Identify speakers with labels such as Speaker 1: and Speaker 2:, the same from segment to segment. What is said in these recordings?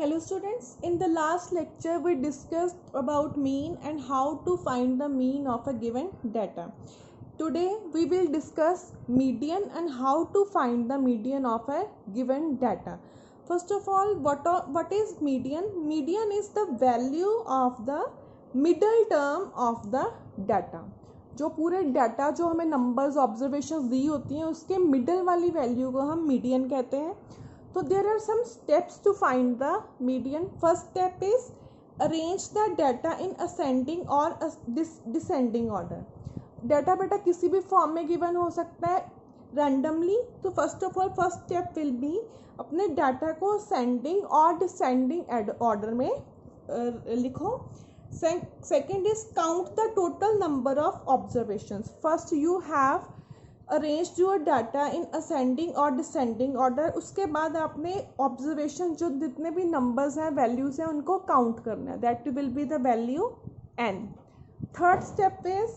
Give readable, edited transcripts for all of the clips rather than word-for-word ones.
Speaker 1: Hello students, in the last lecture we discussed about mean and how to find the mean of a given data. Today we will discuss median and how to find the median of a given data. First of all, what is median? Median is the value of the middle term of the data. जो पूरे data जो हमें numbers observations दी होती हैं उसके middle वाली value को हम मीडियन कहते हैं. So there are some steps to find the median. First step is arrange the data in ascending or descending order. Data बेटा किसी भी फॉर्म में गिवन हो सकता है randomly. तो first of all first step will be अपने data को ascending और descending order में लिखो. Second is count the total number of observations. First you have arrange your data in ascending और डिसेंडिंग ऑर्डर. उसके बाद आपने ऑब्जर्वेशन जो जितने भी नंबर्स हैं वैल्यूज़ हैं उनको काउंट करना है. That will be the value n. Third step is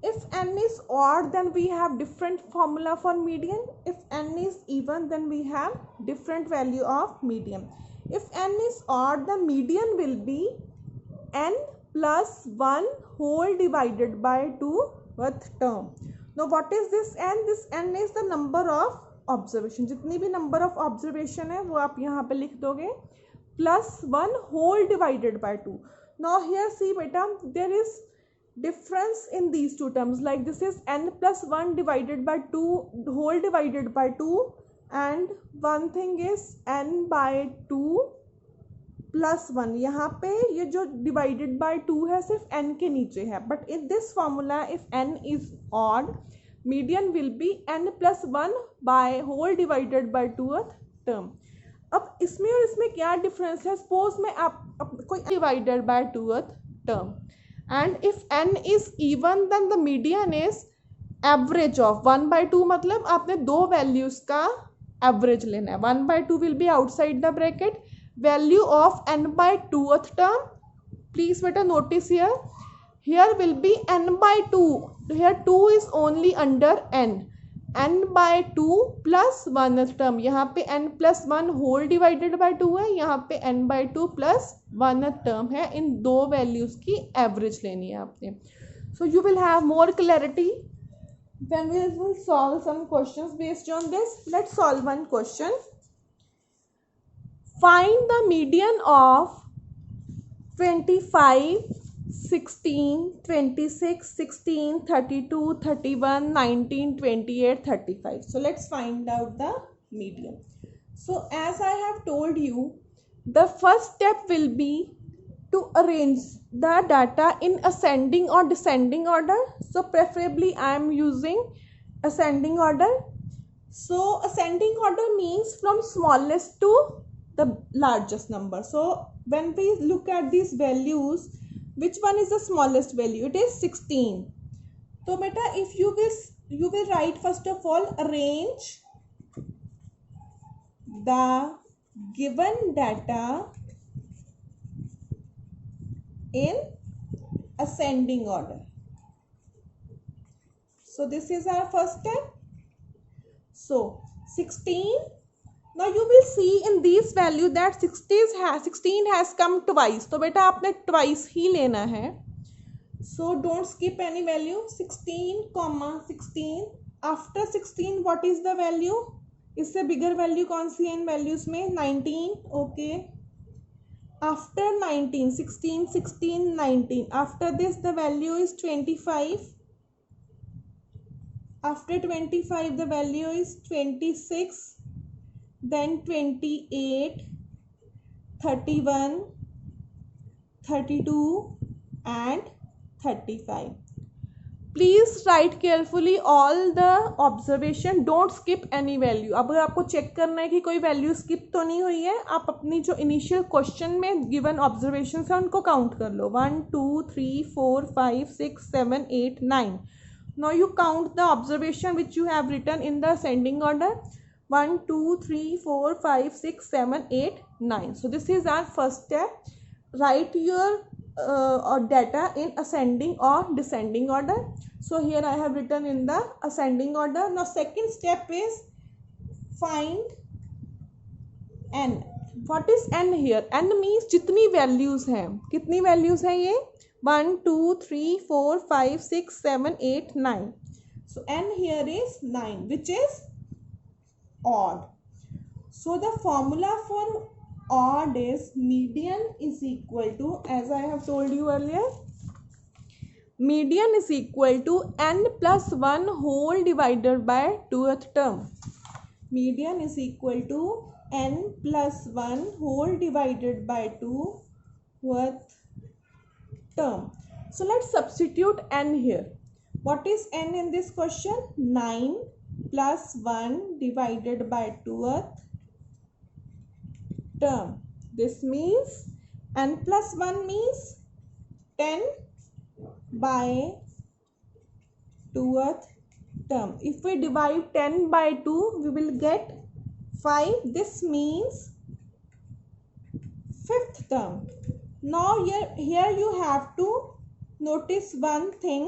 Speaker 1: if n is odd then we have different formula for median. If n is even then we have different value of median. If n is odd the median will be n plus 1 whole divided by 2 with term. Now what is this n? This n is the number of observation. जितनी भी number of observation है वो आप यहाँ पे लिख दोगे plus 1 whole divided by 2. Now here see बेटा there is difference in these two terms. Like this is n plus 1 divided by 2 whole divided by 2 and one thing is n by 2 plus 1. यहाँ पे ये जो divided by 2 है सिर्फ n के नीचे है. But in this formula if n is odd median will be n plus 1 by whole divided by 2th term. अब इसमें और इसमें क्या डिफरेंस है? सपोज में आप कोई divided by 2th term and if n is even then the median is average of 1 by 2. मतलब आपने दो वैल्यूज का एवरेज लेना है. 1 by 2 will be outside the bracket. Value of n by 2th term, please better notice here will be n by 2. Here 2 is only under n by 2 plus 1th term. यहाँ पे n plus 1 whole divided by 2 है. यहाँ पे n by 2 plus 1th term है. इन दो values की average लेनी है आपने. So you will have more clarity when we will solve some questions based on this. Let's solve one question. Find the median of 25, 16, 26, 16, 32, 31, 19, 28, 35. So let's find out the median. So as I have told you, the first step will be to arrange the data in ascending or descending order. So preferably I am using ascending order. So ascending order means from smallest to the largest number. So when we look at these values, which one is the smallest value? It is 16. So beta if you will write first of all arrange the given data in ascending order. So this is our first step. So 16. Now you will see in these value that 16 has come twice. तो बेटा आपने twice ही लेना है. So don't skip any value. 16, 16. After 16 what is the value? इससे bigger value कौन सी है इन values में? 19. Okay. After 19, 16, 16, 19. After this the value is 25. After 25 the value is 26. Then 28, 31, 32 and 35. Please write carefully all the observation. Don't skip any value. अब अगर आपको check करना है कि कोई वैल्यू स्किप तो नहीं हुई है, आप अपनी जो इनिशियल क्वेश्चन में गिवन ऑब्जर्वेशन है उनको काउंट कर लो. 1, 2, 3, 4, 5, 6, 7, 8, 9. Now you count the observation which you have written in the ascending order. 1, 2, 3, 4, 5, 6, 7, 8, 9. So this is our first step. Write your data in ascending or descending order. So here I have written in the ascending order. Now second step is find n. What is n here? n means जितनी values हैं, कितनी values हैं ये? 1 2 3 4 5 6 7 8 9. So n here is 9, which is odd. So the formula for odd is median is equal to, as I have told you earlier, median is equal to n plus 1 whole divided by 2th term. Median is equal to n plus 1 whole divided by 2th term. So let's substitute n here. What is n in this question? 9 plus 1 divided by 2th term. This means n plus 1 means 10 by 2th term. If we divide 10 by 2, we will get 5. This means 5th term. Now here you have to notice one thing.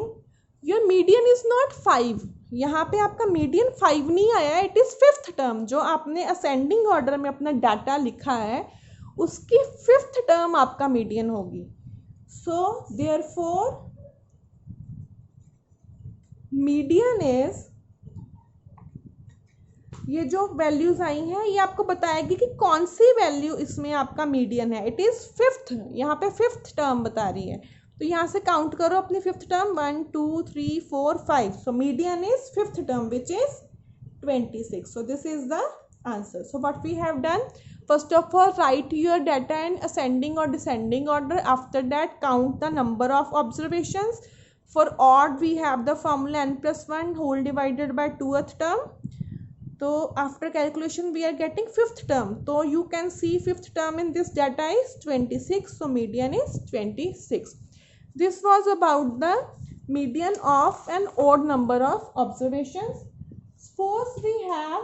Speaker 1: Your median is not 5. यहाँ पे आपका median 5 नहीं आया, it is 5th term. जो आपने ascending order में अपना data लिखा है उसकी 5th टर्म आपका मीडियन होगी. सो देयरफॉर मीडियन इज, ये जो वैल्यूज आई हैं ये आपको बताएगी कि कौन सी वैल्यू इसमें आपका मीडियन है. इट इज़ 5th, यहाँ पे 5th टर्म बता रही है. तो यहाँ से काउंट करो अपनी 5th term. 1 2 3 4 5. So median is 5th term which is 26. So this is the answer. So what we have done, first of all write your data in ascending और descending order. After that count the number of observations. For odd we have the formula n plus 1 whole divided by 2th term. So after calculation we are getting 5th term. So you can see 5th term in this data is 26. So median is 26. This was about the median of an odd number of observations. Suppose we have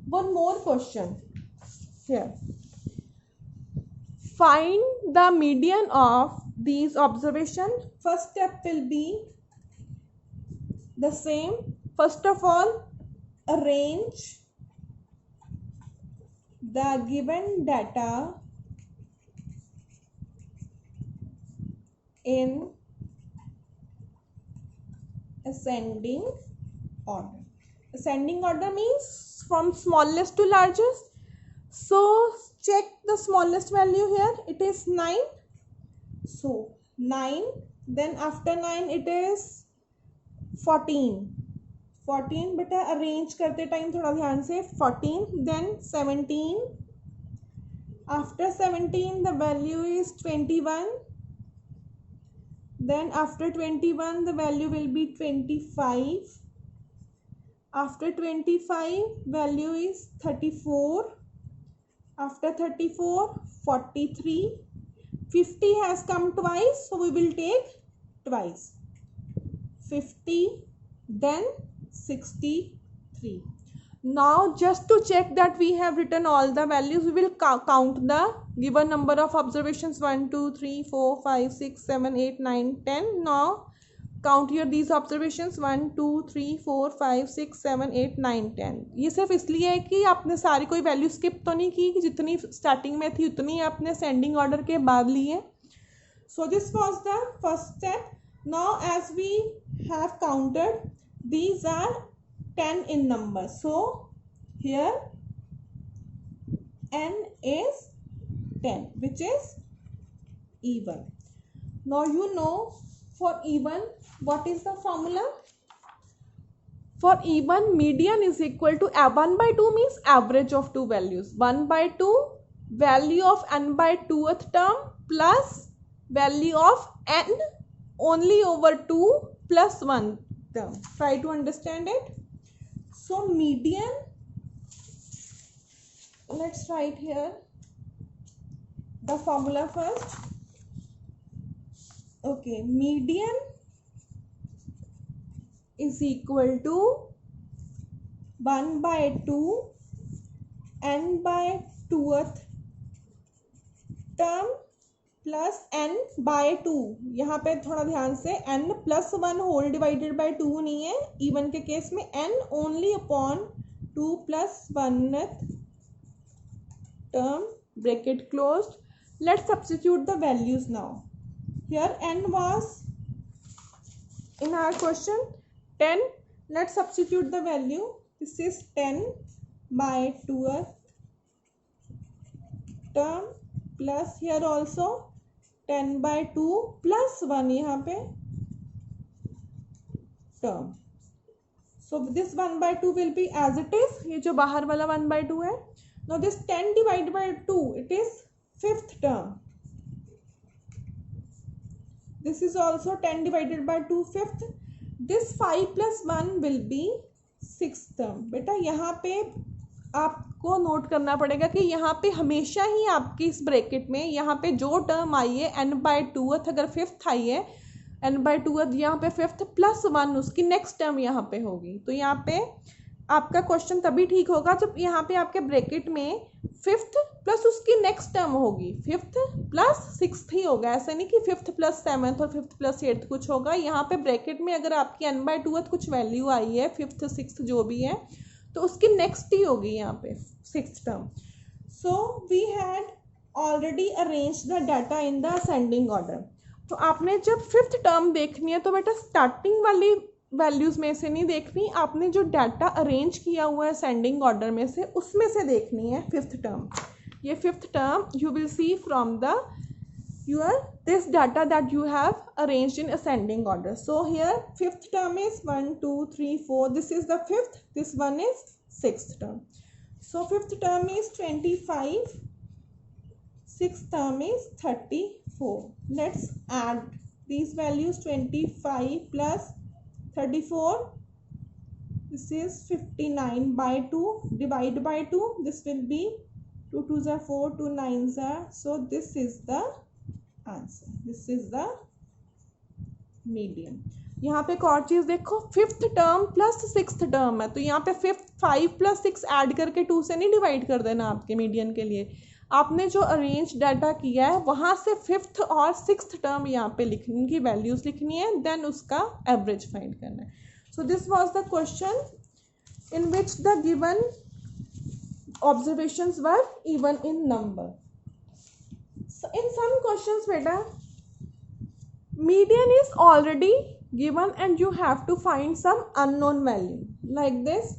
Speaker 1: one more question here. Find the median of these observations. First step will be the same. First of all, arrange the given data in ascending order. Ascending order means from smallest to largest. So check the smallest value here. It is 9. So 9. Then after 9 it is 14. 14 बेटा arrange करते time थोड़ा ध्यान से. 14. Then 17. After 17 the value is 21. Then after 21 the value will be 25. After 25 value is 34. After 34 43. 50 has come twice, so we will take twice. 50 then 63. Now just to check that we have written all the values, we will count the given number of observations. 1 2 3 4 5 6 7 8 9 10. Now count here these observations. 1 2 3 4 5 6 7 8 9 10. ये सिर्फ इसलिए है कि आपने सारी कोई value skip तो नहीं की, कि जितनी स्टार्टिंग में थी उतनी आपने सेंडिंग ऑर्डर के बाद ली है. So this was the first step. Now as we have counted, these are 10 in number. So here n is 10, which is even. Now you know for even what is the formula? For even, median is equal to 1 by 2 means average of two values. 1 by 2 value of n by 2th term plus value of n only over 2 plus 1 term. Try to understand it. So median, let's write here the formula first. Okay, median is equal to 1 by 2 n by 2th term plus n by 2. यहाँ पे थोड़ा ध्यान से n plus 1 whole divided by 2 नहीं है. Even के case में n only upon 2 plus 1th term, bracket closed. Let's substitute the values now. Here n was in our question 10. Let's substitute the value. This is 10 by 2th term plus here also 10 by 2 plus 1 यहाँ पे term. So this 1 by 2 will be as it is. ये जो बाहर वाला 1 by 2 है. Now this 10 divided by 2, it is 5th term. This is also 10 divided by 2 5th. This 5 plus 1 will be 6th term. बेटा यहाँ पे आपको नोट करना पड़ेगा कि यहाँ पे हमेशा ही आपकी इस ब्रैकेट में यहाँ पे जो टर्म आई है n बाई 2th, अगर 5th आई है n बाई 2th यहाँ पे 5th प्लस 1 उसकी नेक्स्ट टर्म यहाँ पे होगी. तो यहाँ पे आपका क्वेश्चन तभी ठीक होगा जब यहाँ पे आपके ब्रैकेट में 5th प्लस उसकी नेक्स्ट टर्म होगी. 5th प्लस 6th ही होगा, ऐसा नहीं कि 5th प्लस 7th और 5th प्लस 8th कुछ होगा. यहाँ पे ब्रैकेट में अगर आपकी n बाई 2th कुछ वैल्यू आई है 5th 6th जो भी है तो उसकी नेक्स्ट ही होगी यहाँ पे 6th term. So we had already arrange the data in the ascending order. तो आपने जब 5th टर्म देखनी है तो बेटा स्टार्टिंग वाली वैल्यूज़ में से नहीं देखनी, आपने जो डाटा अरेंज किया हुआ है असेंडिंग ऑर्डर में से उसमें से देखनी है 5th टर्म. ये 5th term you will see from the this data that you have arranged in ascending order. So here 5th term is 1 2 3 4. This is the 5th. This one is 6th term. So 5th term is 25. 6th term is 34. Let's add these values. 25 plus 34. This is 59 by 2. Divide by 2. This will be 2 2s are 4, 2 9s are. So this is the answer. This is the median. यहाँ पे एक और चीज़ देखो, 5th term plus 6th term है तो यहाँ पे 5 plus 6 add करके 2 से नहीं डिवाइड कर देना आपके मीडियन के लिए. आपने जो अरेंज डाटा किया है वहाँ से 5th और 6th टर्म यहाँ पे लिखने की वैल्यूज़ लिखनी है, देन उसका एवरेज फाइंड करना है. So this was the question in which the given observations were even in number. So in some questions beta median is already given and you have to find some unknown value like this.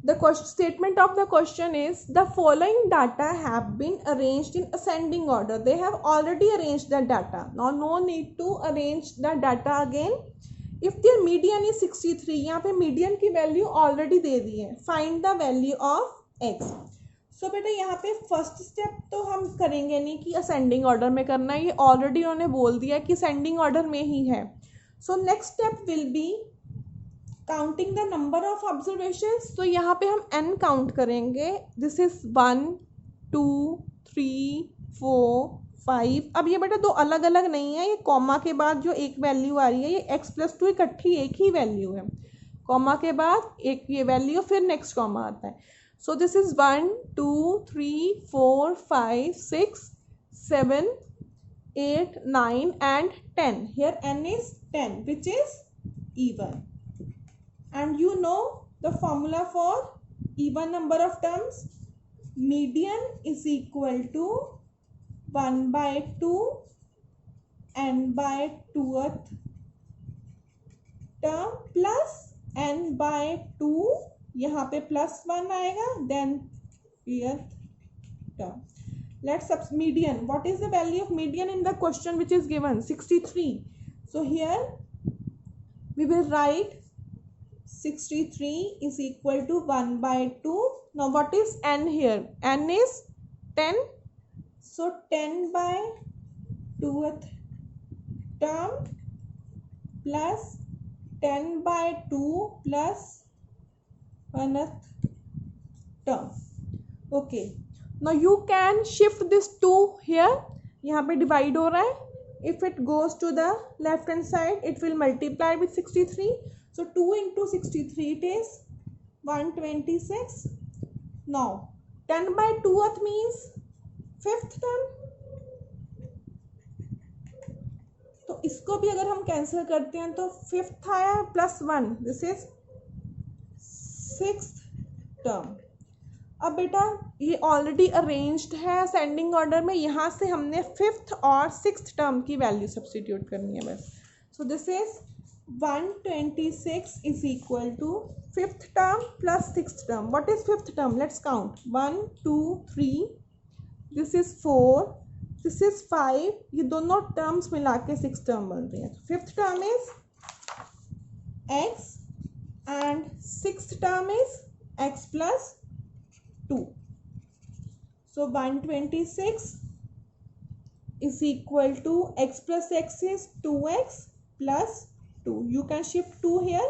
Speaker 1: The statement of the question is the following data have been arranged in ascending order. They have already arranged the data. Now no need to arrange the data again. If their median is 63, यहाँ पे median की value already दे दी है. Find the value of x. सो बेटा यहाँ पे first step तो हम करेंगे नहीं कि असेंडिंग ऑर्डर में करना है, ये ऑलरेडी उन्होंने बोल दिया कि असेंडिंग ऑर्डर में ही है. So next step will be counting the number of observations. तो यहाँ पे हम n काउंट करेंगे. This is 1 2 3 4 5. अब ये बेटा दो अलग अलग नहीं है, ये कॉमा के बाद जो एक वैल्यू आ रही है ये x + 2 इकट्ठी एक ही वैल्यू है. कॉमा के बाद एक ये वैल्यू फिर नेक्स्ट कॉमा आता है. So this is 1 2 3 4 5 6 7 8 9 and 10. Here n is 10 which is even. And you know the formula for even number of terms. Median is equal to 1 by 2 n by 2th term plus n by 2. यहाँ पे +1 आएगा then term. Let's median. What is the value of median in the question which is given 63. So here we will write 63 is equal to 1 by 2. Now what is n here? n is 10. So 10 by 2th term plus 10 by 2 plus 1th term. Okay, now you can shift this 2 here. यहाँ पे divide हो रहा है. If it goes to the left hand side, it will multiply with 63. So 2 into 63 it is 126. Now 10 by 2th means 5th term. तो इसको भी अगर हम कैंसिल करते हैं तो 5th आया +1. This is 6th term. अब बेटा ये ऑलरेडी अरेंज्ड है असेंडिंग ऑर्डर में, यहाँ से हमने फिफ्थ और सिक्स्थ टर्म की वैल्यू सब्स्टिट्यूट करनी है बस. सो this is 126 is equal to fifth term plus sixth term. What is fifth term? Let's count. 1 2 3, this is 4, this is 5. ये दोनों टर्म्स मिला के सिक्स टर्म बन रही है. Fifth term is x and sixth term is x plus 2. So 126 is equal to x plus x is 2x plus 2. You can shift 2 here,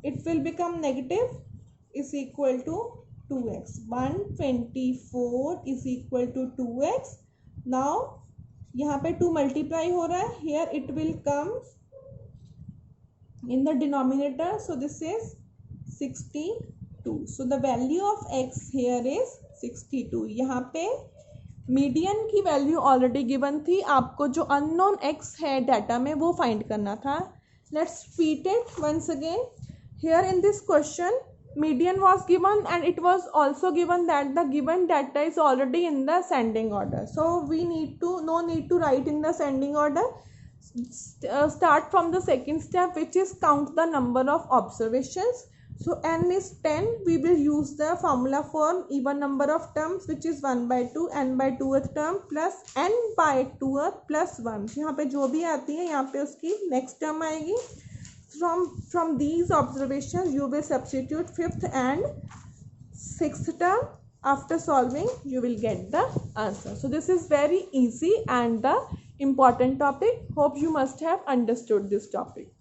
Speaker 1: it will become negative, is equal to 2x. 124 is equal to 2x. Now यहाँ पे 2 multiply हो रहा है, here it will come in the denominator, so this is 62. So the value of x here is 62. यहाँ पे median की value already given थी, आपको जो अननोन x है डाटा में वो फाइंड करना था. Let's repeat it once again. Here in this question median was given and it was also given that the given data is already in the ascending order. So we no need to write in the ascending order. Start from the second step, which is count the number of observations. So n is 10. We will use the formula for even number of terms, which is 1 by 2, n by 2th term plus n by 2th plus 1. यहाँ पे जो भी आती है यहाँ पे उसकी next term आएगी. From these observations you will substitute fifth and sixth term. After solving you will get the answer. So this is very easy and the important topic. Hope you must have understood this topic.